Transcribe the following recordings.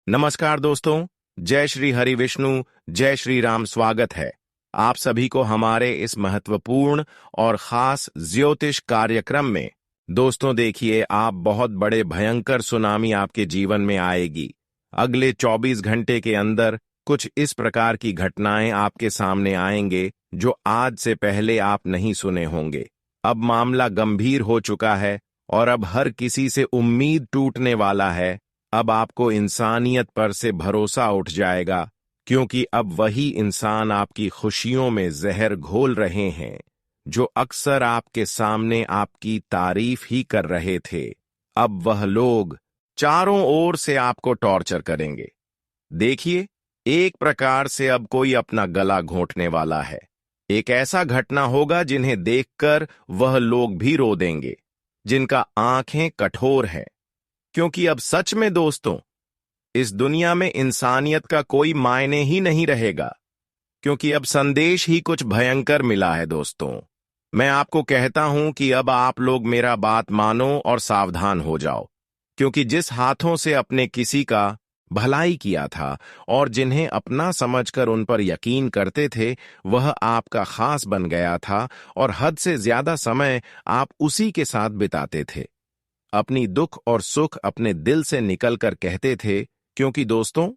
नमस्कार दोस्तों। जय श्री हरि विष्णु, जय श्री राम। स्वागत है आप सभी को हमारे इस महत्वपूर्ण और खास ज्योतिष कार्यक्रम में। दोस्तों देखिए, आप बहुत बड़े भयंकर सुनामी आपके जीवन में आएगी। अगले 24 घंटे के अंदर कुछ इस प्रकार की घटनाएं आपके सामने आएंगे जो आज से पहले आप नहीं सुने होंगे। अब मामला गंभीर हो चुका है और अब हर किसी से उम्मीद टूटने वाला है। अब आपको इंसानियत पर से भरोसा उठ जाएगा, क्योंकि अब वही इंसान आपकी खुशियों में जहर घोल रहे हैं जो अक्सर आपके सामने आपकी तारीफ ही कर रहे थे। अब वह लोग चारों ओर से आपको टॉर्चर करेंगे। देखिए, एक प्रकार से अब कोई अपना गला घोंटने वाला है। एक ऐसा घटना होगा जिन्हें देखकर वह लोग भी रो देंगे, जिनका आंखें कठोर हैं। क्योंकि अब सच में दोस्तों, इस दुनिया में इंसानियत का कोई मायने ही नहीं रहेगा, क्योंकि अब संदेश ही कुछ भयंकर मिला है। दोस्तों, मैं आपको कहता हूं कि अब आप लोग मेरा बात मानो और सावधान हो जाओ, क्योंकि जिस हाथों से अपने किसी का भलाई किया था और जिन्हें अपना समझकर उन पर यकीन करते थे, वह आपका खास बन गया था और हद से ज्यादा समय आप उसी के साथ बिताते थे। अपनी दुख और सुख अपने दिल से निकलकर कहते थे, क्योंकि दोस्तों,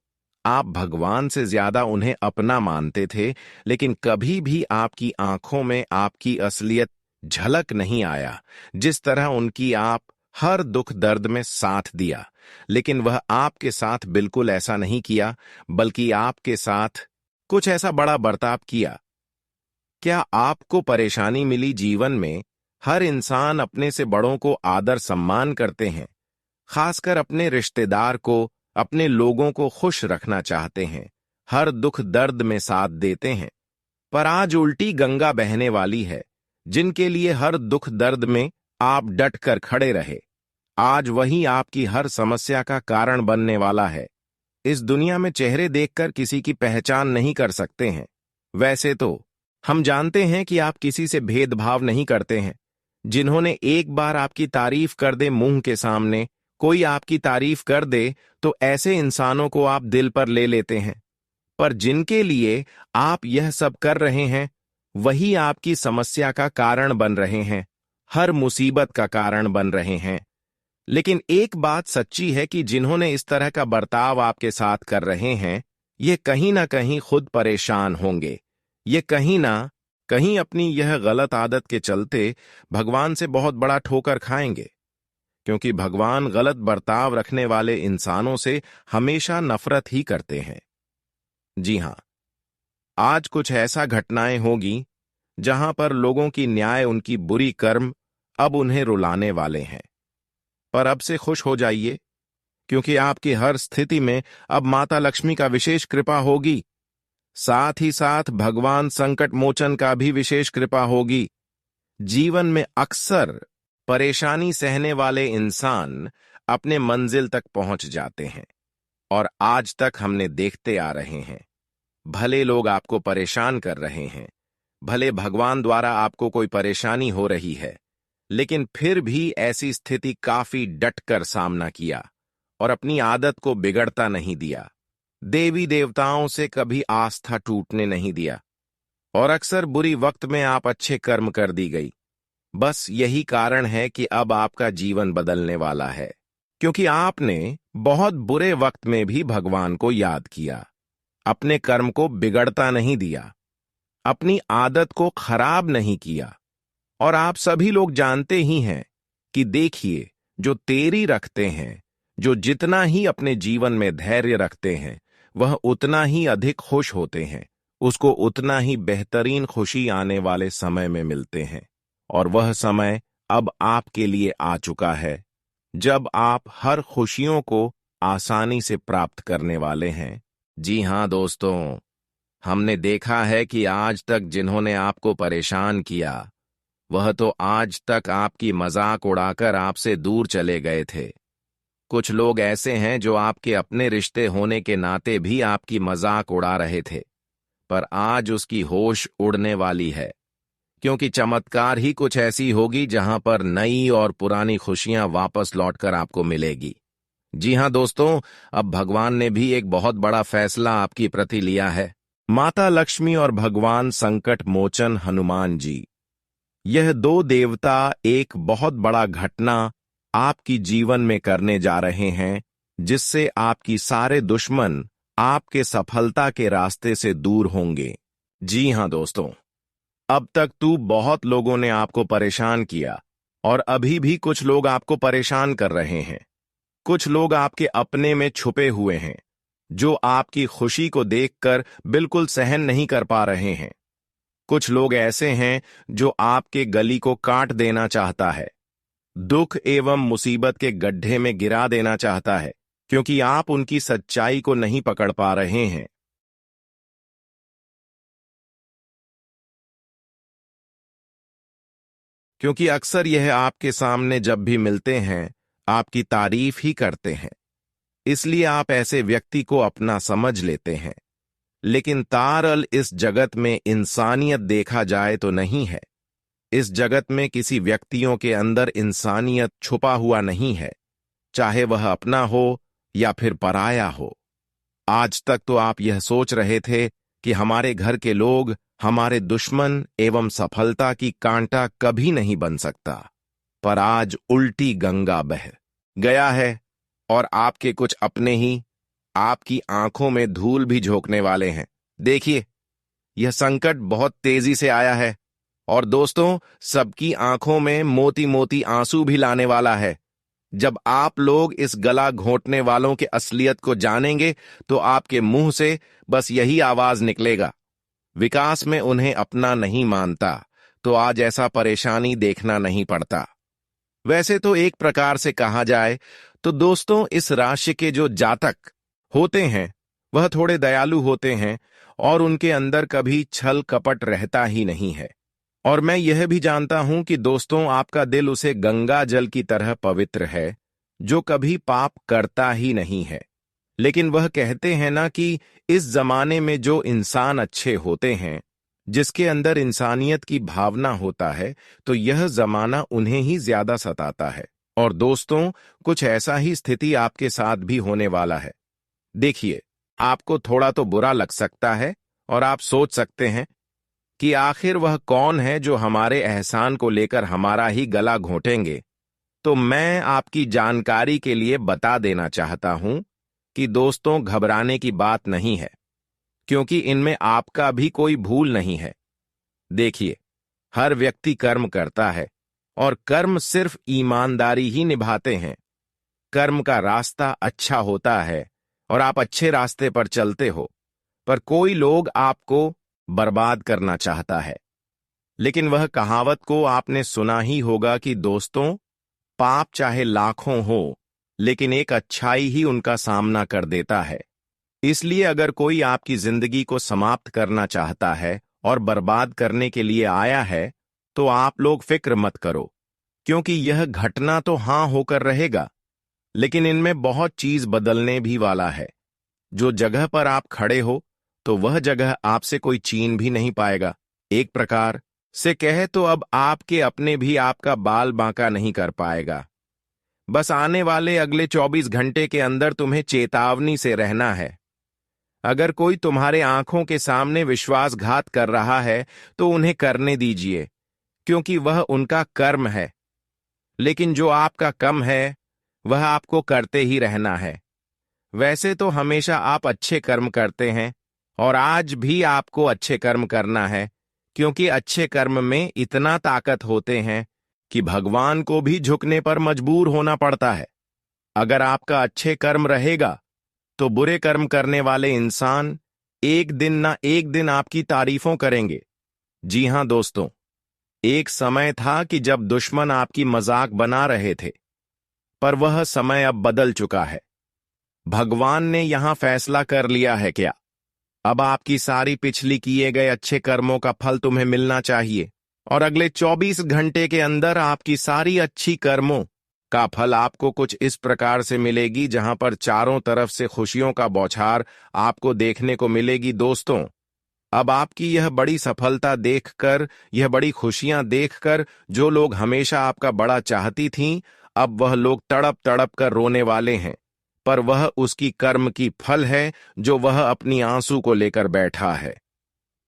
आप भगवान से ज्यादा उन्हें अपना मानते थे। लेकिन कभी भी आपकी आंखों में आपकी असलियत झलक नहीं आया। जिस तरह उनकी आप हर दुख दर्द में साथ दिया, लेकिन वह आपके साथ बिल्कुल ऐसा नहीं किया, बल्कि आपके साथ कुछ ऐसा बड़ा बर्ताव किया। क्या आपको परेशानी मिली जीवन में? हर इंसान अपने से बड़ों को आदर सम्मान करते हैं, खासकर अपने रिश्तेदार को, अपने लोगों को खुश रखना चाहते हैं, हर दुख दर्द में साथ देते हैं। पर आज उल्टी गंगा बहने वाली है, जिनके लिए हर दुख दर्द में आप डट कर खड़े रहे। आज वही आपकी हर समस्या का कारण बनने वाला है। इस दुनिया में चेहरे देखकर किसी की पहचान नहीं कर सकते हैं। वैसे तो हम जानते हैं कि आप किसी से भेदभाव नहीं करते हैं। जिन्होंने एक बार आपकी तारीफ कर दे, मुंह के सामने कोई आपकी तारीफ कर दे, तो ऐसे इंसानों को आप दिल पर ले लेते हैं। पर जिनके लिए आप यह सब कर रहे हैं, वही आपकी समस्या का कारण बन रहे हैं, हर मुसीबत का कारण बन रहे हैं। लेकिन एक बात सच्ची है कि जिन्होंने इस तरह का बर्ताव आपके साथ कर रहे हैं, ये कहीं ना कहीं खुद परेशान होंगे। ये कहीं ना कहीं अपनी यह गलत आदत के चलते भगवान से बहुत बड़ा ठोकर खाएंगे, क्योंकि भगवान गलत बर्ताव रखने वाले इंसानों से हमेशा नफरत ही करते हैं। जी हां, आज कुछ ऐसा घटनाएं होगी जहां पर लोगों की न्याय, उनकी बुरी कर्म अब उन्हें रुलाने वाले हैं। पर अब से खुश हो जाइए, क्योंकि आपकी हर स्थिति में अब माता लक्ष्मी का विशेष कृपा होगी। साथ ही साथ भगवान संकट मोचन का भी विशेष कृपा होगी। जीवन में अक्सर परेशानी सहने वाले इंसान अपने मंजिल तक पहुंच जाते हैं, और आज तक हमने देखते आ रहे हैं। भले लोग आपको परेशान कर रहे हैं, भले भगवान द्वारा आपको कोई परेशानी हो रही है, लेकिन फिर भी ऐसी स्थिति काफी डटकर सामना किया और अपनी आदत को बिगड़ता नहीं दिया। देवी देवताओं से कभी आस्था टूटने नहीं दिया, और अक्सर बुरी वक्त में आप अच्छे कर्म कर दी गई। बस यही कारण है कि अब आपका जीवन बदलने वाला है, क्योंकि आपने बहुत बुरे वक्त में भी भगवान को याद किया, अपने कर्म को बिगड़ता नहीं दिया, अपनी आदत को खराब नहीं किया। और आप सभी लोग जानते ही हैं कि देखिए, जो तेरी रखते हैं, जो जितना ही अपने जीवन में धैर्य रखते हैं, वह उतना ही अधिक खुश होते हैं, उसको उतना ही बेहतरीन खुशी आने वाले समय में मिलते हैं। और वह समय अब आपके लिए आ चुका है, जब आप हर खुशियों को आसानी से प्राप्त करने वाले हैं। जी हां दोस्तों, हमने देखा है कि आज तक जिन्होंने आपको परेशान किया, वह तो आज तक आपकी मजाक उड़ाकर आपसे दूर चले गए थे। कुछ लोग ऐसे हैं जो आपके अपने रिश्ते होने के नाते भी आपकी मजाक उड़ा रहे थे, पर आज उसकी होश उड़ने वाली है, क्योंकि चमत्कार ही कुछ ऐसी होगी जहां पर नई और पुरानी खुशियां वापस लौटकर आपको मिलेगी। जी हाँ दोस्तों, अब भगवान ने भी एक बहुत बड़ा फैसला आपकी प्रति लिया है। माता लक्ष्मी और भगवान संकट मोचन हनुमान जी, यह दो देवता एक बहुत बड़ा घटना आपकी जीवन में करने जा रहे हैं, जिससे आपकी सारे दुश्मन आपके सफलता के रास्ते से दूर होंगे। जी हाँ दोस्तों, अब तक तो बहुत लोगों ने आपको परेशान किया और अभी भी कुछ लोग आपको परेशान कर रहे हैं। कुछ लोग आपके अपने में छुपे हुए हैं, जो आपकी खुशी को देखकर बिल्कुल सहन नहीं कर पा रहे हैं। कुछ लोग ऐसे हैं जो आपके गली को काट देना चाहता है, दुख एवं मुसीबत के गड्ढे में गिरा देना चाहता है, क्योंकि आप उनकी सच्चाई को नहीं पकड़ पा रहे हैं। क्योंकि अक्सर यह आपके सामने जब भी मिलते हैं, आपकी तारीफ ही करते हैं, इसलिए आप ऐसे व्यक्ति को अपना समझ लेते हैं। लेकिन तारल इस जगत में इंसानियत देखा जाए तो नहीं है। इस जगत में किसी व्यक्तियों के अंदर इंसानियत छुपा हुआ नहीं है, चाहे वह अपना हो या फिर पराया हो। आज तक तो आप यह सोच रहे थे कि हमारे घर के लोग हमारे दुश्मन एवं सफलता की कांटा कभी नहीं बन सकता, पर आज उल्टी गंगा बह गया है और आपके कुछ अपने ही आपकी आंखों में धूल भी झोंकने वाले हैं। देखिए, यह संकट बहुत तेजी से आया है और दोस्तों, सबकी आंखों में मोती मोती आंसू भी लाने वाला है। जब आप लोग इस गला घोंटने वालों के असलियत को जानेंगे, तो आपके मुंह से बस यही आवाज निकलेगा, विकास में उन्हें अपना नहीं मानता, तो आज ऐसा परेशानी देखना नहीं पड़ता। वैसे तो एक प्रकार से कहा जाए तो दोस्तों, इस राशि के जो जातक होते हैं वह थोड़े दयालु होते हैं और उनके अंदर कभी छल कपट रहता ही नहीं है। और मैं यह भी जानता हूं कि दोस्तों, आपका दिल उसे गंगा जल की तरह पवित्र है, जो कभी पाप करता ही नहीं है। लेकिन वह कहते हैं ना कि इस जमाने में जो इंसान अच्छे होते हैं, जिसके अंदर इंसानियत की भावना होता है, तो यह जमाना उन्हें ही ज्यादा सताता है। और दोस्तों, कुछ ऐसा ही स्थिति आपके साथ भी होने वाला है। देखिए, आपको थोड़ा तो बुरा लग सकता है और आप सोच सकते हैं कि आखिर वह कौन है जो हमारे एहसान को लेकर हमारा ही गला घोंटेंगे। तो मैं आपकी जानकारी के लिए बता देना चाहता हूं कि दोस्तों, घबराने की बात नहीं है, क्योंकि इनमें आपका भी कोई भूल नहीं है। देखिए, हर व्यक्ति कर्म करता है और कर्म सिर्फ ईमानदारी ही निभाते हैं। कर्म का रास्ता अच्छा होता है और आप अच्छे रास्ते पर चलते हो, पर कोई लोग आपको बर्बाद करना चाहता है। लेकिन वह कहावत को आपने सुना ही होगा कि दोस्तों, पाप चाहे लाखों हो, लेकिन एक अच्छाई ही उनका सामना कर देता है। इसलिए अगर कोई आपकी जिंदगी को समाप्त करना चाहता है और बर्बाद करने के लिए आया है, तो आप लोग फिक्र मत करो, क्योंकि यह घटना तो हां होकर रहेगा, लेकिन इनमें बहुत चीज बदलने भी वाला है। जो जगह पर आप खड़े हो, तो वह जगह आपसे कोई छीन भी नहीं पाएगा। एक प्रकार से कहे तो अब आपके अपने भी आपका बाल बांका नहीं कर पाएगा। बस आने वाले अगले 24 घंटे के अंदर तुम्हें चेतावनी से रहना है। अगर कोई तुम्हारे आंखों के सामने विश्वासघात कर रहा है, तो उन्हें करने दीजिए, क्योंकि वह उनका कर्म है। लेकिन जो आपका कम है, वह आपको करते ही रहना है। वैसे तो हमेशा आप अच्छे कर्म करते हैं और आज भी आपको अच्छे कर्म करना है, क्योंकि अच्छे कर्म में इतना ताकत होते हैं कि भगवान को भी झुकने पर मजबूर होना पड़ता है। अगर आपका अच्छे कर्म रहेगा, तो बुरे कर्म करने वाले इंसान एक दिन ना एक दिन आपकी तारीफों करेंगे। जी हां दोस्तों, एक समय था कि जब दुश्मन आपकी मजाक बना रहे थे, पर वह समय अब बदल चुका है। भगवान ने यहां फैसला कर लिया है क्या? अब आपकी सारी पिछली किए गए अच्छे कर्मों का फल तुम्हें मिलना चाहिए, और अगले 24 घंटे के अंदर आपकी सारी अच्छी कर्मों का फल आपको कुछ इस प्रकार से मिलेगी, जहां पर चारों तरफ से खुशियों का बौछार आपको देखने को मिलेगी। दोस्तों, अब आपकी यह बड़ी सफलता देखकर, यह बड़ी खुशियां देखकर जो लोग हमेशा आपका बड़ा चाहती थीं, अब वह लोग तड़प तड़प कर रोने वाले हैं, पर वह उसकी कर्म की फल है जो वह अपनी आंसू को लेकर बैठा है।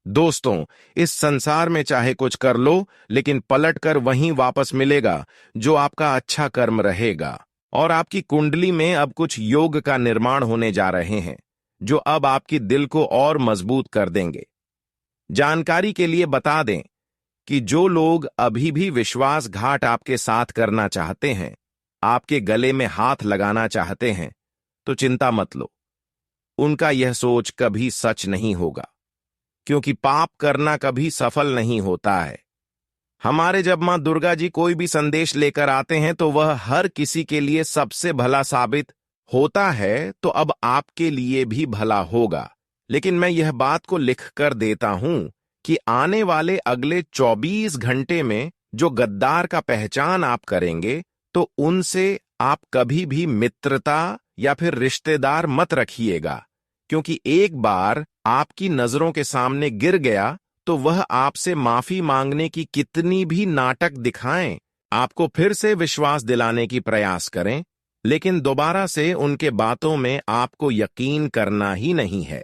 दोस्तों, इस संसार में चाहे कुछ कर लो, लेकिन पलट कर वहीं वापस मिलेगा जो आपका अच्छा कर्म रहेगा। और आपकी कुंडली में अब कुछ योग का निर्माण होने जा रहे हैं जो अब आपकी दिल को और मजबूत कर देंगे। जानकारी के लिए बता दें कि जो लोग अभी भी विश्वासघात आपके साथ करना चाहते हैं, आपके गले में हाथ लगाना चाहते हैं, तो चिंता मत लो। उनका यह सोच कभी सच नहीं होगा, क्योंकि पाप करना कभी सफल नहीं होता है। हमारे जब मां दुर्गा जी कोई भी संदेश लेकर आते हैं तो वह हर किसी के लिए सबसे भला साबित होता है, तो अब आपके लिए भी भला होगा। लेकिन मैं यह बात को लिख कर देता हूं कि आने वाले अगले 24 घंटे में जो गद्दार का पहचान आप करेंगे, तो उनसे आप कभी भी मित्रता या फिर रिश्तेदार मत रखिएगा, क्योंकि एक बार आपकी नजरों के सामने गिर गया तो वह आपसे माफी मांगने की कितनी भी नाटक दिखाएं, आपको फिर से विश्वास दिलाने की प्रयास करें, लेकिन दोबारा से उनके बातों में आपको यकीन करना ही नहीं है,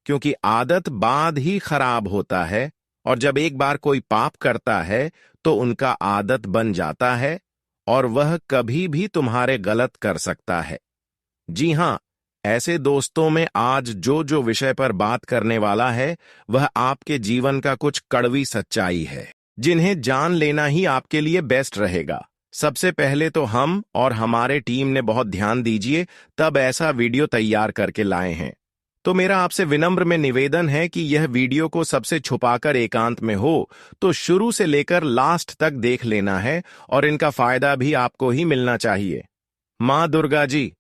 क्योंकि आदत बाद ही खराब होता है। और जब एक बार कोई पाप करता है तो उनका आदत बन जाता है और वह कभी भी तुम्हारे गलत कर सकता है। जी हां, ऐसे दोस्तों में आज जो जो विषय पर बात करने वाला है वह आपके जीवन का कुछ कड़वी सच्चाई है, जिन्हें जान लेना ही आपके लिए बेस्ट रहेगा। सबसे पहले तो हम और हमारे टीम ने बहुत ध्यान दीजिए तब ऐसा वीडियो तैयार करके लाए हैं। तो मेरा आपसे विनम्र में निवेदन है कि यह वीडियो को सबसे छुपाकर एकांत में हो तो शुरू से लेकर लास्ट तक देख लेना है, और इनका फायदा भी आपको ही मिलना चाहिए। मां दुर्गा जी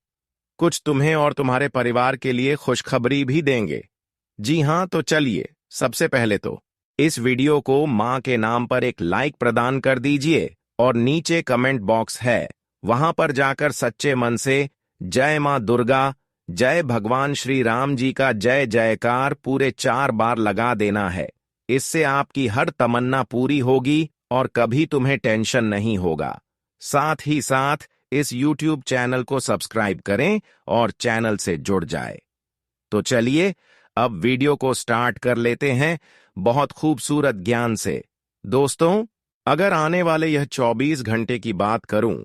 कुछ तुम्हें और तुम्हारे परिवार के लिए खुशखबरी भी देंगे। जी हां, तो चलिए सबसे पहले तो इस वीडियो को मां के नाम पर एक लाइक प्रदान कर दीजिए, और नीचे कमेंट बॉक्स है, वहां पर जाकर सच्चे मन से जय मां दुर्गा, जय भगवान श्री राम जी का जय जयकार पूरे 4 बार लगा देना है। इससे आपकी हर तमन्ना पूरी होगी और कभी तुम्हें टेंशन नहीं होगा। साथ ही साथ इस YouTube चैनल को सब्सक्राइब करें और चैनल से जुड़ जाए। तो चलिए अब वीडियो को स्टार्ट कर लेते हैं बहुत खूबसूरत ज्ञान से। दोस्तों, अगर आने वाले यह 24 घंटे की बात करूं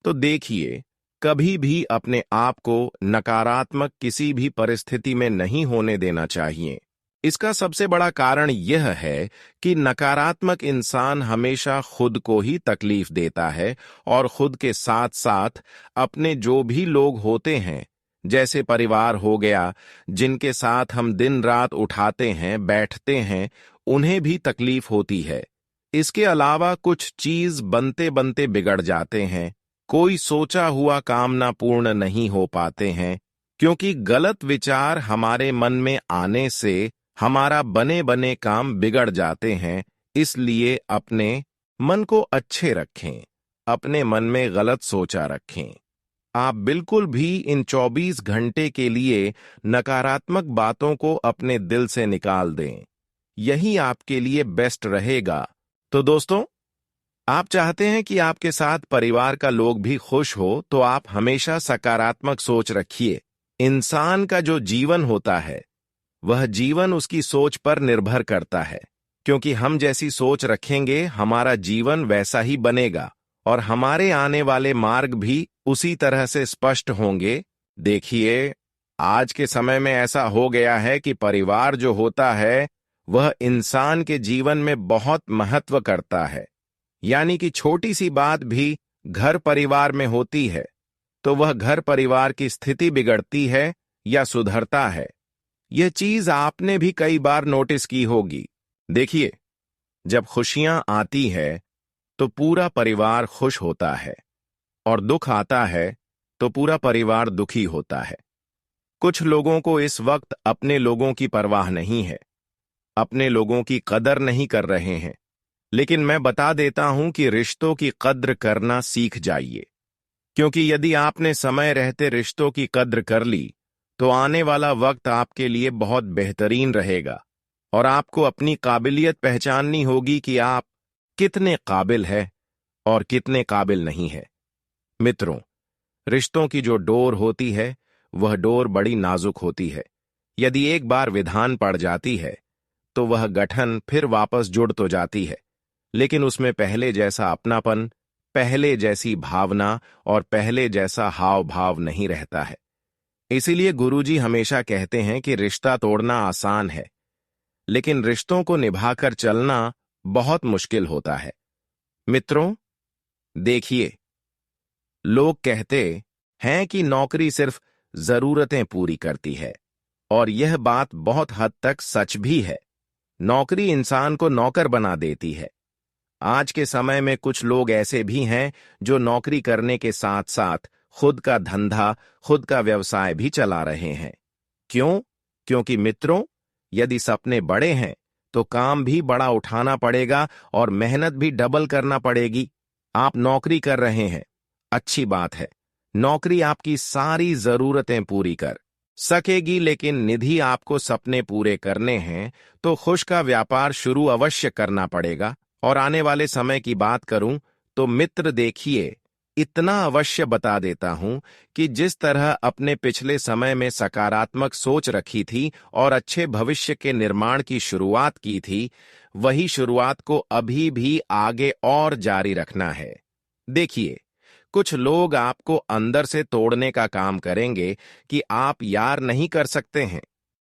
तो देखिए, कभी भी अपने आप को नकारात्मक किसी भी परिस्थिति में नहीं होने देना चाहिए। इसका सबसे बड़ा कारण यह है कि नकारात्मक इंसान हमेशा खुद को ही तकलीफ देता है और खुद के साथ साथ अपने जो भी लोग होते हैं, जैसे परिवार हो गया, जिनके साथ हम दिन रात उठाते हैं बैठते हैं, उन्हें भी तकलीफ होती है। इसके अलावा कुछ चीज बनते बनते बिगड़ जाते हैं, कोई सोचा हुआ काम ना पूर्ण नहीं हो पाते हैं, क्योंकि गलत विचार हमारे मन में आने से हमारा बने बने काम बिगड़ जाते हैं। इसलिए अपने मन को अच्छे रखें, अपने मन में गलत सोचा रखें। आप बिल्कुल भी इन 24 घंटे के लिए नकारात्मक बातों को अपने दिल से निकाल दें, यही आपके लिए बेस्ट रहेगा। तो दोस्तों, आप चाहते हैं कि आपके साथ परिवार का लोग भी खुश हो, तो आप हमेशा सकारात्मक सोच रखिए। इंसान का जो जीवन होता है वह जीवन उसकी सोच पर निर्भर करता है, क्योंकि हम जैसी सोच रखेंगे हमारा जीवन वैसा ही बनेगा और हमारे आने वाले मार्ग भी उसी तरह से स्पष्ट होंगे। देखिए, आज के समय में ऐसा हो गया है कि परिवार जो होता है वह इंसान के जीवन में बहुत महत्व करता है। यानी कि छोटी सी बात भी घर परिवार में होती है तो वह घर परिवार की स्थिति बिगड़ती है या सुधरता है। यह चीज आपने भी कई बार नोटिस की होगी। देखिए, जब खुशियां आती है तो पूरा परिवार खुश होता है, और दुख आता है तो पूरा परिवार दुखी होता है। कुछ लोगों को इस वक्त अपने लोगों की परवाह नहीं है, अपने लोगों की कदर नहीं कर रहे हैं, लेकिन मैं बता देता हूं कि रिश्तों की कद्र करना सीख जाइए, क्योंकि यदि आपने समय रहते रिश्तों की कद्र कर ली तो आने वाला वक्त आपके लिए बहुत बेहतरीन रहेगा, और आपको अपनी काबिलियत पहचाननी होगी कि आप कितने काबिल हैं और कितने काबिल नहीं है। मित्रों, रिश्तों की जो डोर होती है वह डोर बड़ी नाजुक होती है। यदि एक बार विधान पड़ जाती है तो वह गठन फिर वापस जुड़ तो जाती है, लेकिन उसमें पहले जैसा अपनापन, पहले जैसी भावना और पहले जैसा हाव भाव नहीं रहता है। इसीलिए गुरुजी हमेशा कहते हैं कि रिश्ता तोड़ना आसान है, लेकिन रिश्तों को निभाकर चलना बहुत मुश्किल होता है। मित्रों, देखिए, लोग कहते हैं कि नौकरी सिर्फ जरूरतें पूरी करती है, और यह बात बहुत हद तक सच भी है। नौकरी इंसान को नौकर बना देती है। आज के समय में कुछ लोग ऐसे भी हैं जो नौकरी करने के साथ साथ खुद का धंधा, खुद का व्यवसाय भी चला रहे हैं। क्यों? क्योंकि मित्रों, यदि सपने बड़े हैं तो काम भी बड़ा उठाना पड़ेगा और मेहनत भी डबल करना पड़ेगी। आप नौकरी कर रहे हैं, अच्छी बात है। नौकरी आपकी सारी जरूरतें पूरी कर सकेगी, लेकिन निधि आपको सपने पूरे करने हैं तो खुश का व्यापार शुरू अवश्य करना पड़ेगा। और आने वाले समय की बात करूं तो मित्र देखिए, इतना अवश्य बता देता हूं कि जिस तरह अपने पिछले समय में सकारात्मक सोच रखी थी और अच्छे भविष्य के निर्माण की शुरुआत की थी, वही शुरुआत को अभी भी आगे और जारी रखना है। देखिए, कुछ लोग आपको अंदर से तोड़ने का काम करेंगे कि आप यार नहीं कर सकते हैं।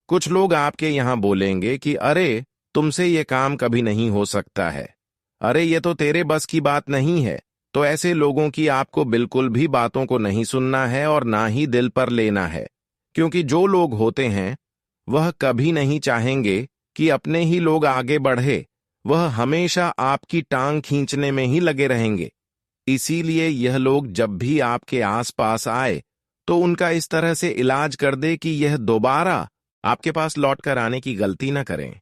कुछ लोग आपके यहां बोलेंगे कि अरे, तुमसे ये काम कभी नहीं हो सकता है, अरे ये तो तेरे बस की बात नहीं है। तो ऐसे लोगों की आपको बिल्कुल भी बातों को नहीं सुनना है और ना ही दिल पर लेना है, क्योंकि जो लोग होते हैं वह कभी नहीं चाहेंगे कि अपने ही लोग आगे बढ़े। वह हमेशा आपकी टांग खींचने में ही लगे रहेंगे। इसीलिए यह लोग जब भी आपके आसपास आए तो उनका इस तरह से इलाज कर दे कि यह दोबारा आपके पास लौटकर आने की गलती न करें।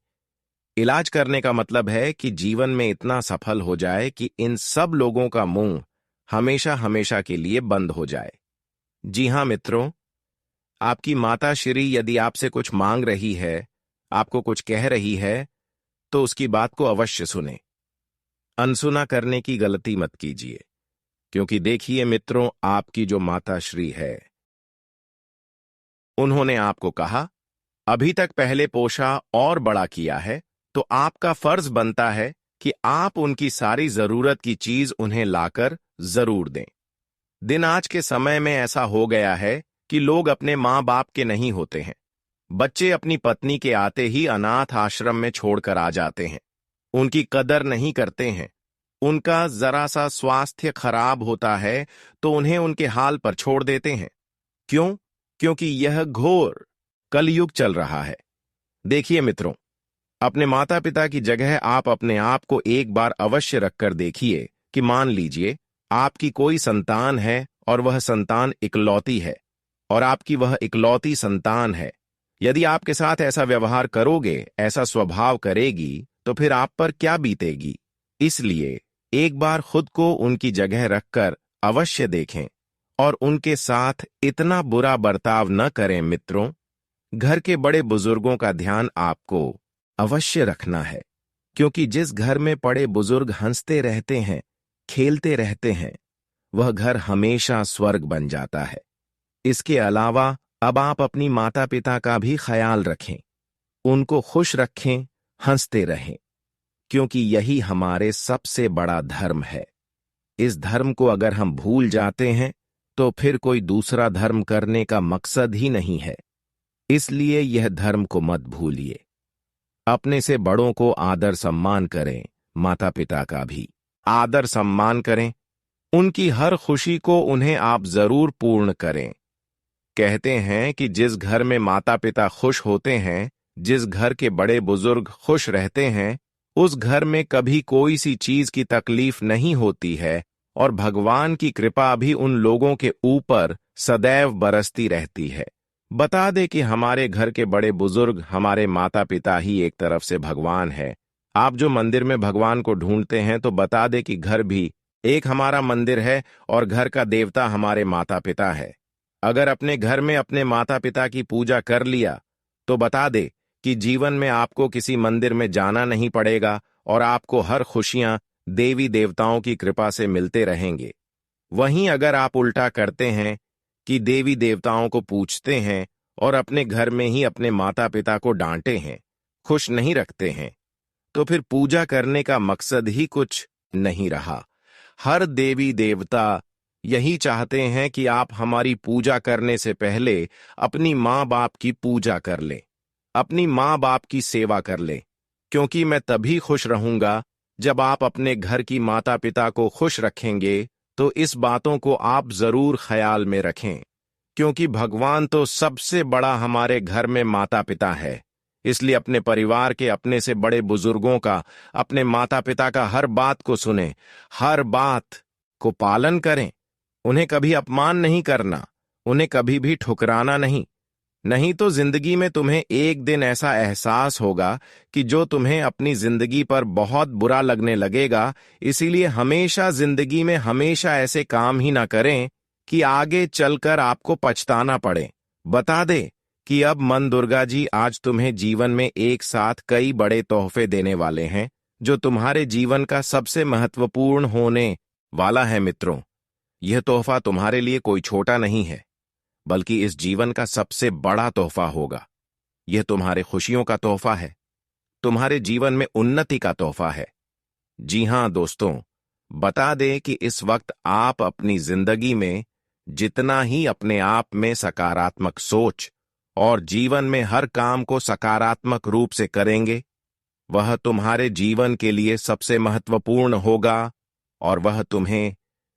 इलाज करने का मतलब है कि जीवन में इतना सफल हो जाए कि इन सब लोगों का मुंह हमेशा हमेशा के लिए बंद हो जाए। जी हां मित्रों, आपकी माता श्री यदि आपसे कुछ मांग रही है, आपको कुछ कह रही है, तो उसकी बात को अवश्य सुने। अनसुना करने की गलती मत कीजिए, क्योंकि देखिए मित्रों, आपकी जो माता श्री है, उन्होंने आपको कहा, अभी तक पहले पोषा और बड़ा किया है, तो आपका फर्ज बनता है कि आप उनकी सारी जरूरत की चीज उन्हें लाकर जरूर दें। दिन आज के समय में ऐसा हो गया है कि लोग अपने माँ बाप के नहीं होते हैं। बच्चे अपनी पत्नी के आते ही अनाथ आश्रम में छोड़कर आ जाते हैं। उनकी कदर नहीं करते हैं। उनका जरा सा स्वास्थ्य खराब होता है तो उन्हें उनके हाल पर छोड़ देते हैं। क्यों? क्योंकि यह घोर कलयुग चल रहा है। देखिए मित्रों, अपने माता पिता की जगह आप अपने आप को एक बार अवश्य रखकर देखिए कि मान लीजिए आपकी कोई संतान है और वह संतान इकलौती है, और आपकी वह इकलौती संतान है। यदि आपके साथ ऐसा व्यवहार करोगे, ऐसा स्वभाव करेगी, तो फिर आप पर क्या बीतेगी। इसलिए एक बार खुद को उनकी जगह रखकर अवश्य देखें और उनके साथ इतना बुरा बर्ताव न करें। मित्रों, घर के बड़े बुजुर्गों का ध्यान आपको अवश्य रखना है, क्योंकि जिस घर में बड़े बुजुर्ग हंसते रहते हैं, खेलते रहते हैं, वह घर हमेशा स्वर्ग बन जाता है। इसके अलावा अब आप अपनी माता पिता का भी ख्याल रखें, उनको खुश रखें, हंसते रहें, क्योंकि यही हमारे सबसे बड़ा धर्म है। इस धर्म को अगर हम भूल जाते हैं तो फिर कोई दूसरा धर्म करने का मकसद ही नहीं है। इसलिए यह धर्म को मत भूलिए। अपने से बड़ों को आदर सम्मान करें, माता पिता का भी आदर सम्मान करें। उनकी हर खुशी को उन्हें आप जरूर पूर्ण करें। कहते हैं कि जिस घर में माता पिता खुश होते हैं, जिस घर के बड़े बुजुर्ग खुश रहते हैं, उस घर में कभी कोई सी चीज की तकलीफ नहीं होती है और भगवान की कृपा भी उन लोगों के ऊपर सदैव बरसती रहती है। बता दे कि हमारे घर के बड़े बुजुर्ग, हमारे माता पिता ही एक तरफ से भगवान है। आप जो मंदिर में भगवान को ढूंढते हैं, तो बता दे कि घर भी एक हमारा मंदिर है और घर का देवता हमारे माता पिता है। अगर अपने घर में अपने माता पिता की पूजा कर लिया तो बता दे कि जीवन में आपको किसी मंदिर में जाना नहीं पड़ेगा और आपको हर खुशियां देवी देवताओं की कृपा से मिलते रहेंगे। वहीं अगर आप उल्टा करते हैं कि देवी देवताओं को पूछते हैं और अपने घर में ही अपने माता पिता को डांटे हैं, खुश नहीं रखते हैं, तो फिर पूजा करने का मकसद ही कुछ नहीं रहा। हर देवी देवता यही चाहते हैं कि आप हमारी पूजा करने से पहले अपनी माँ बाप की पूजा कर ले, अपनी माँ बाप की सेवा कर ले, क्योंकि मैं तभी खुश रहूंगा जब आप अपने घर की माता पिता को खुश रखेंगे। तो इस बातों को आप जरूर ख्याल में रखें, क्योंकि भगवान तो सबसे बड़ा हमारे घर में माता पिता है। इसलिए अपने परिवार के अपने से बड़े बुजुर्गों का, अपने माता पिता का हर बात को सुने, हर बात को पालन करें। उन्हें कभी अपमान नहीं करना, उन्हें कभी भी ठुकराना नहीं। नहीं तो जिंदगी में तुम्हें एक दिन ऐसा एहसास होगा कि जो तुम्हें अपनी जिंदगी पर बहुत बुरा लगने लगेगा। इसीलिए हमेशा जिंदगी में हमेशा ऐसे काम ही ना करें कि आगे चलकर आपको पछताना पड़े। बता दे कि अब मन दुर्गा जी आज तुम्हें जीवन में एक साथ कई बड़े तोहफे देने वाले हैं, जो तुम्हारे जीवन का सबसे महत्वपूर्ण होने वाला है। मित्रों, यह तोहफा तुम्हारे लिए कोई छोटा नहीं है, बल्कि इस जीवन का सबसे बड़ा तोहफा होगा। यह तुम्हारे खुशियों का तोहफा है, तुम्हारे जीवन में उन्नति का तोहफा है। जी हां दोस्तों, बता दें कि इस वक्त आप अपनी जिंदगी में जितना ही अपने आप में सकारात्मक सोच और जीवन में हर काम को सकारात्मक रूप से करेंगे, वह तुम्हारे जीवन के लिए सबसे महत्वपूर्ण होगा और वह तुम्हें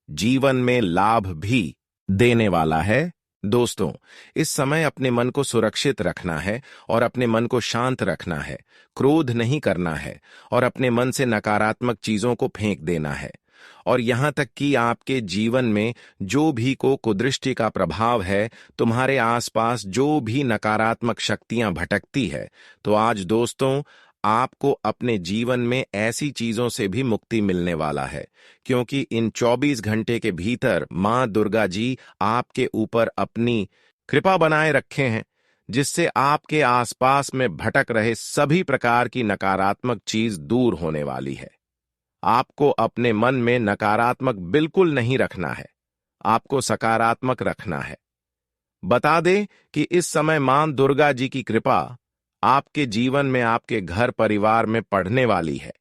जीवन में लाभ भी देने वाला है। दोस्तों, इस समय अपने मन को सुरक्षित रखना है और अपने मन को शांत रखना है, क्रोध नहीं करना है और अपने मन से नकारात्मक चीजों को फेंक देना है। और यहां तक कि आपके जीवन में जो भी को कुदृष्टि का प्रभाव है, तुम्हारे आसपास जो भी नकारात्मक शक्तियां भटकती है, तो आज दोस्तों आपको अपने जीवन में ऐसी चीजों से भी मुक्ति मिलने वाला है, क्योंकि इन 24 घंटे के भीतर मां दुर्गा जी आपके ऊपर अपनी कृपा बनाए रखे हैं, जिससे आपके आसपास में भटक रहे सभी प्रकार की नकारात्मक चीज दूर होने वाली है। आपको अपने मन में नकारात्मक बिल्कुल नहीं रखना है, आपको सकारात्मक रखना है। बता दें कि इस समय मां दुर्गा जी की कृपा आपके जीवन में, आपके घर परिवार में पड़ने वाली है,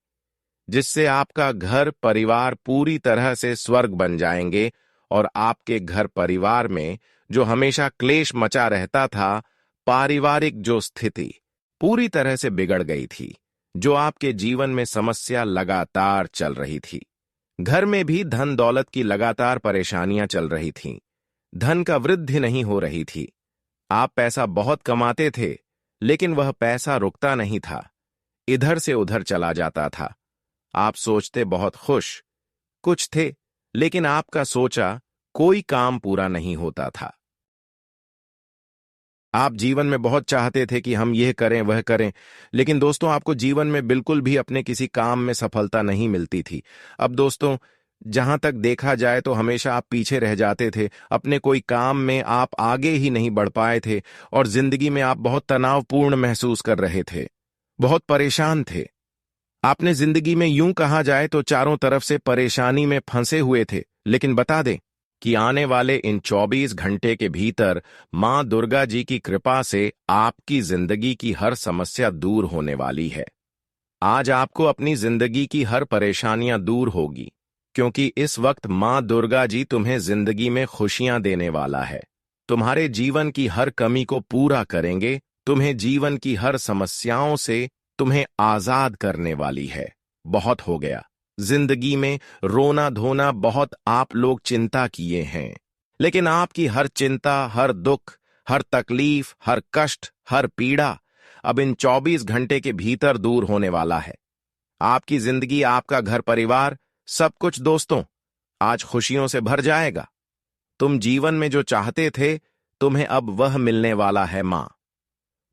जिससे आपका घर परिवार पूरी तरह से स्वर्ग बन जाएंगे और आपके घर परिवार में जो हमेशा क्लेश मचा रहता था, पारिवारिक जो स्थिति पूरी तरह से बिगड़ गई थी, जो आपके जीवन में समस्या लगातार चल रही थी, घर में भी धन दौलत की लगातार परेशानियां चल रही थीं, धन का वृद्धि नहीं हो रही थी। आप पैसा बहुत कमाते थे, लेकिन वह पैसा रुकता नहीं था, इधर से उधर चला जाता था। आप सोचते बहुत खुश कुछ थे, लेकिन आपका सोचा कोई काम पूरा नहीं होता था। आप जीवन में बहुत चाहते थे कि हम यह करें वह करें, लेकिन दोस्तों आपको जीवन में बिल्कुल भी अपने किसी काम में सफलता नहीं मिलती थी। अब दोस्तों, जहां तक देखा जाए तो हमेशा आप पीछे रह जाते थे, अपने कोई काम में आप आगे ही नहीं बढ़ पाए थे और जिंदगी में आप बहुत तनावपूर्ण महसूस कर रहे थे, बहुत परेशान थे। आपने जिंदगी में यूं कहा जाए तो चारों तरफ से परेशानी में फंसे हुए थे। लेकिन बता दें कि आने वाले इन 24 घंटे के भीतर मां दुर्गा जी की कृपा से आपकी जिंदगी की हर समस्या दूर होने वाली है। आज आपको अपनी जिंदगी की हर परेशानियां दूर होगी, क्योंकि इस वक्त मां दुर्गा जी तुम्हें जिंदगी में खुशियां देने वाला है, तुम्हारे जीवन की हर कमी को पूरा करेंगे, तुम्हें जीवन की हर समस्याओं से तुम्हें आजाद करने वाली है। बहुत हो गया, जिंदगी में रोना धोना बहुत आप लोग चिंता किए हैं, लेकिन आपकी हर चिंता, हर दुख, हर तकलीफ, हर कष्ट, हर पीड़ा अब इन 24 घंटे के भीतर दूर होने वाला है। आपकी जिंदगी, आपका घर परिवार, सब कुछ दोस्तों आज खुशियों से भर जाएगा। तुम जीवन में जो चाहते थे, तुम्हें अब वह मिलने वाला है। मां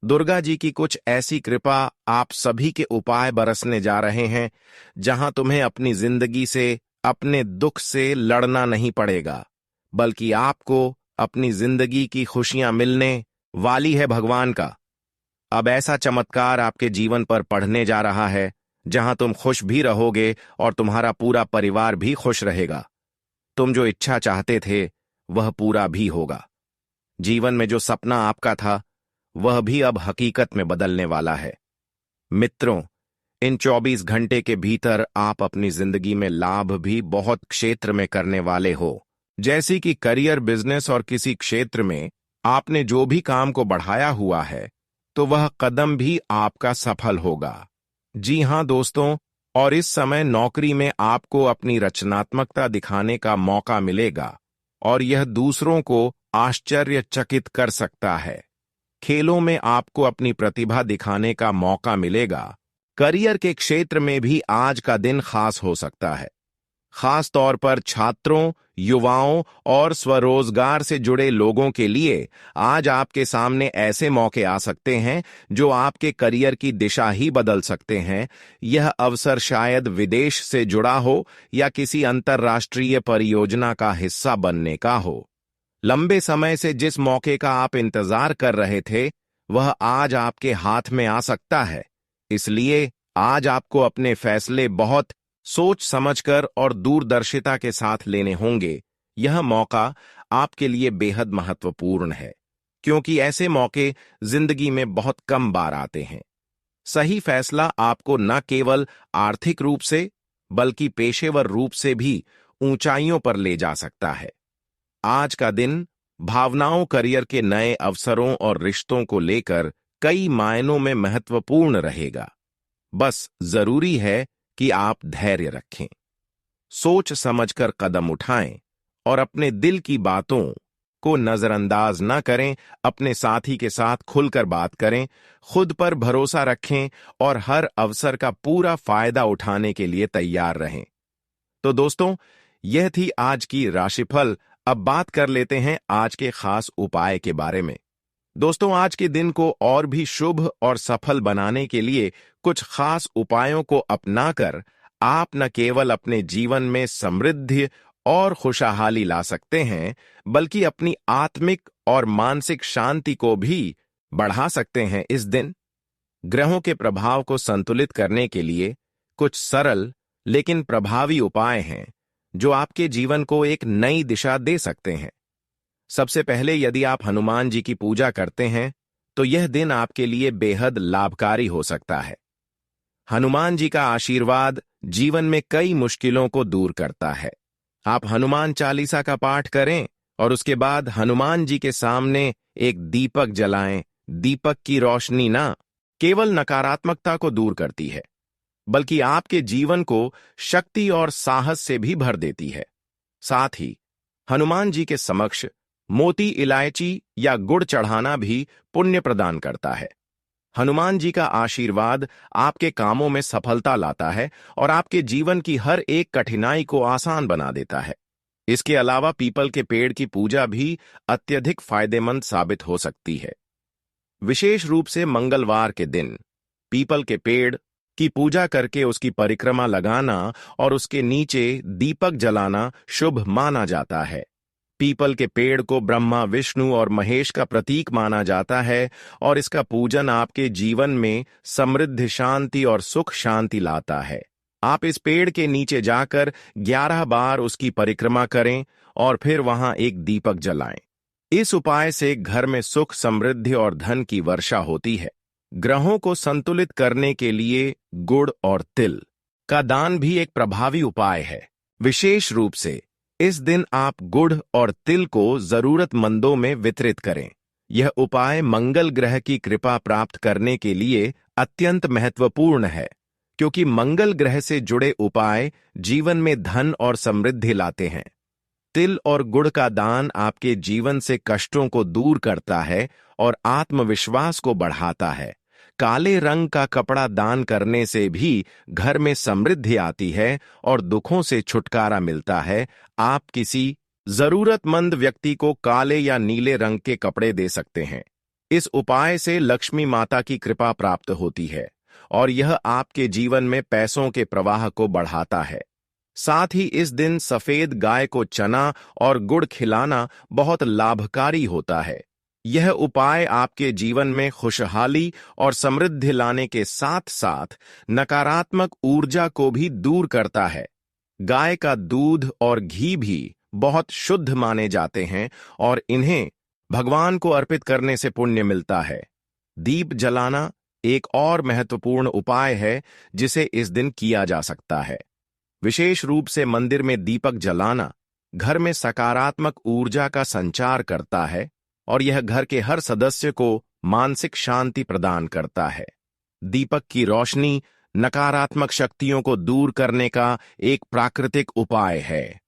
दुर्गा जी की कुछ ऐसी कृपा आप सभी के उपाय बरसने जा रहे हैं, जहां तुम्हें अपनी जिंदगी से, अपने दुख से लड़ना नहीं पड़ेगा, बल्कि आपको अपनी जिंदगी की खुशियां मिलने वाली है भगवान का। अब ऐसा चमत्कार आपके जीवन पर पढ़ने जा रहा है, जहां तुम खुश भी रहोगे और तुम्हारा पूरा परिवार भी खुश रहेगा। तुम जो इच्छा चाहते थे, वह पूरा भी होगा। जीवन में जो सपना आपका था वह भी अब हकीकत में बदलने वाला है। मित्रों, इन 24 घंटे के भीतर आप अपनी जिंदगी में लाभ भी बहुत क्षेत्र में करने वाले हो। जैसे कि करियर, बिजनेस और किसी क्षेत्र में आपने जो भी काम को बढ़ाया हुआ है तो वह कदम भी आपका सफल होगा। जी हां दोस्तों, और इस समय नौकरी में आपको अपनी रचनात्मकता दिखाने का मौका मिलेगा और यह दूसरों को आश्चर्यचकित कर सकता है। खेलों में आपको अपनी प्रतिभा दिखाने का मौका मिलेगा। करियर के क्षेत्र में भी आज का दिन खास हो सकता है, खास तौर पर छात्रों, युवाओं और स्वरोजगार से जुड़े लोगों के लिए आज आपके सामने ऐसे मौके आ सकते हैं जो आपके करियर की दिशा ही बदल सकते हैं। यह अवसर शायद विदेश से जुड़ा हो या किसी अंतर्राष्ट्रीय परियोजना का हिस्सा बनने का हो। लंबे समय से जिस मौके का आप इंतजार कर रहे थे वह आज आपके हाथ में आ सकता है। इसलिए आज आपको अपने फैसले बहुत सोच समझकर और दूरदर्शिता के साथ लेने होंगे। यह मौका आपके लिए बेहद महत्वपूर्ण है, क्योंकि ऐसे मौके जिंदगी में बहुत कम बार आते हैं। सही फैसला आपको न केवल आर्थिक रूप से बल्कि पेशेवर रूप से भी ऊंचाइयों पर ले जा सकता है। आज का दिन भावनाओं, करियर के नए अवसरों और रिश्तों को लेकर कई मायनों में महत्वपूर्ण रहेगा। बस जरूरी है कि आप धैर्य रखें, सोच समझकर कदम उठाएं और अपने दिल की बातों को नजरअंदाज न करें। अपने साथी के साथ खुलकर बात करें, खुद पर भरोसा रखें और हर अवसर का पूरा फायदा उठाने के लिए तैयार रहें। तो दोस्तों, यह थी आज की राशिफल। अब बात कर लेते हैं आज के खास उपाय के बारे में। दोस्तों, आज के दिन को और भी शुभ और सफल बनाने के लिए कुछ खास उपायों को अपनाकर आप न केवल अपने जीवन में समृद्धि और खुशहाली ला सकते हैं, बल्कि अपनी आत्मिक और मानसिक शांति को भी बढ़ा सकते हैं। इस दिन ग्रहों के प्रभाव को संतुलित करने के लिए कुछ सरल लेकिन प्रभावी उपाय हैं जो आपके जीवन को एक नई दिशा दे सकते हैं। सबसे पहले, यदि आप हनुमान जी की पूजा करते हैं तो यह दिन आपके लिए बेहद लाभकारी हो सकता है। हनुमान जी का आशीर्वाद जीवन में कई मुश्किलों को दूर करता है। आप हनुमान चालीसा का पाठ करें और उसके बाद हनुमान जी के सामने एक दीपक जलाएं। दीपक की रोशनी ना केवल नकारात्मकता को दूर करती है, बल्कि आपके जीवन को शक्ति और साहस से भी भर देती है। साथ ही हनुमान जी के समक्ष मोती, इलायची या गुड़ चढ़ाना भी पुण्य प्रदान करता है। हनुमान जी का आशीर्वाद आपके कामों में सफलता लाता है और आपके जीवन की हर एक कठिनाई को आसान बना देता है। इसके अलावा पीपल के पेड़ की पूजा भी अत्यधिक फायदेमंद साबित हो सकती है। विशेष रूप से मंगलवार के दिन पीपल के पेड़ की पूजा करके उसकी परिक्रमा लगाना और उसके नीचे दीपक जलाना शुभ माना जाता है। पीपल के पेड़ को ब्रह्मा, विष्णु और महेश का प्रतीक माना जाता है और इसका पूजन आपके जीवन में समृद्धि, शांति और सुख शांति लाता है। आप इस पेड़ के नीचे जाकर 11 बार उसकी परिक्रमा करें और फिर वहां एक दीपक जलाएं। इस उपाय से घर में सुख, समृद्धि और धन की वर्षा होती है। ग्रहों को संतुलित करने के लिए गुड़ और तिल का दान भी एक प्रभावी उपाय है। विशेष रूप से इस दिन आप गुड़ और तिल को जरूरतमंदों में वितरित करें। यह उपाय मंगल ग्रह की कृपा प्राप्त करने के लिए अत्यंत महत्वपूर्ण है, क्योंकि मंगल ग्रह से जुड़े उपाय जीवन में धन और समृद्धि लाते हैं। तिल और गुड़ का दान आपके जीवन से कष्टों को दूर करता है और आत्मविश्वास को बढ़ाता है। काले रंग का कपड़ा दान करने से भी घर में समृद्धि आती है और दुखों से छुटकारा मिलता है। आप किसी जरूरतमंद व्यक्ति को काले या नीले रंग के कपड़े दे सकते हैं। इस उपाय से लक्ष्मी माता की कृपा प्राप्त होती है और यह आपके जीवन में पैसों के प्रवाह को बढ़ाता है। साथ ही इस दिन सफेद गाय को चना और गुड़ खिलाना बहुत लाभकारी होता है। यह उपाय आपके जीवन में खुशहाली और समृद्धि लाने के साथ साथ नकारात्मक ऊर्जा को भी दूर करता है। गाय का दूध और घी भी बहुत शुद्ध माने जाते हैं और इन्हें भगवान को अर्पित करने से पुण्य मिलता है। दीप जलाना एक और महत्वपूर्ण उपाय है जिसे इस दिन किया जा सकता है। विशेष रूप से मंदिर में दीपक जलाना घर में सकारात्मक ऊर्जा का संचार करता है और यह घर के हर सदस्य को मानसिक शांति प्रदान करता है। दीपक की रोशनी नकारात्मक शक्तियों को दूर करने का एक प्राकृतिक उपाय है।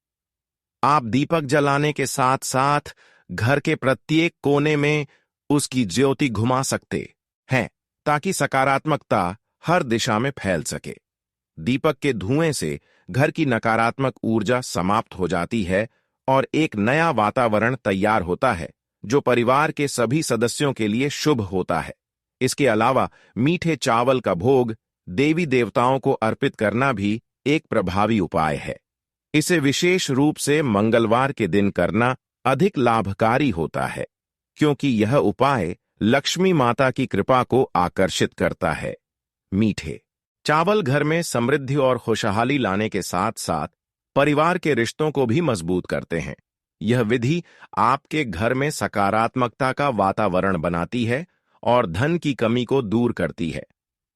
आप दीपक जलाने के साथ साथ घर के प्रत्येक कोने में उसकी ज्योति घुमा सकते हैं ताकि सकारात्मकता हर दिशा में फैल सके। दीपक के धुएं से घर की नकारात्मक ऊर्जा समाप्त हो जाती है और एक नया वातावरण तैयार होता है जो परिवार के सभी सदस्यों के लिए शुभ होता है। इसके अलावा मीठे चावल का भोग देवी देवताओं को अर्पित करना भी एक प्रभावी उपाय है। इसे विशेष रूप से मंगलवार के दिन करना अधिक लाभकारी होता है क्योंकि यह उपाय लक्ष्मी माता की कृपा को आकर्षित करता है। मीठे चावल घर में समृद्धि और खुशहाली लाने के साथ साथ परिवार के रिश्तों को भी मजबूत करते हैं। यह विधि आपके घर में सकारात्मकता का वातावरण बनाती है और धन की कमी को दूर करती है।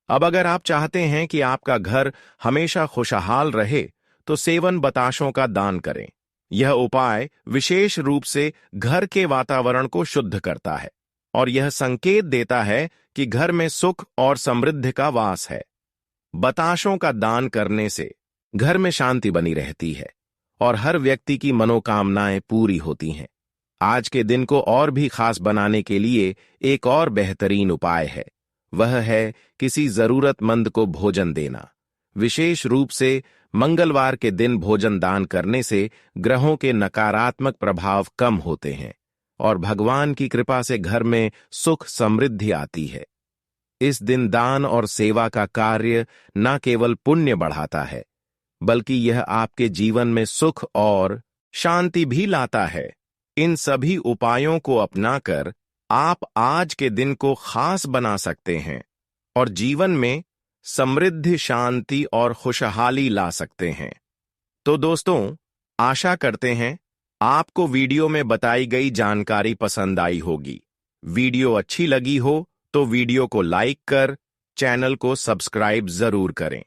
अब अगर आप चाहते हैं कि आपका घर हमेशा खुशहाल रहे तो सेवन बताशों का दान करें। यह उपाय विशेष रूप से घर के वातावरण को शुद्ध करता है और यह संकेत देता है कि घर में सुख और समृद्धि का वास है। बताशों का दान करने से घर में शांति बनी रहती है और हर व्यक्ति की मनोकामनाएं पूरी होती हैं। आज के दिन को और भी खास बनाने के लिए एक और बेहतरीन उपाय है, वह है किसी जरूरतमंद को भोजन देना। विशेष रूप से मंगलवार के दिन भोजन दान करने से ग्रहों के नकारात्मक प्रभाव कम होते हैं और भगवान की कृपा से घर में सुख समृद्धि आती है। इस दिन दान और सेवा का कार्य न केवल पुण्य बढ़ाता है बल्कि यह आपके जीवन में सुख और शांति भी लाता है। इन सभी उपायों को अपनाकर आप आज के दिन को खास बना सकते हैं और जीवन में समृद्धि, शांति और खुशहाली ला सकते हैं। तो दोस्तों, आशा करते हैं आपको वीडियो में बताई गई जानकारी पसंद आई होगी। वीडियो अच्छी लगी हो तो वीडियो को लाइक कर चैनल को सब्सक्राइब जरूर करें।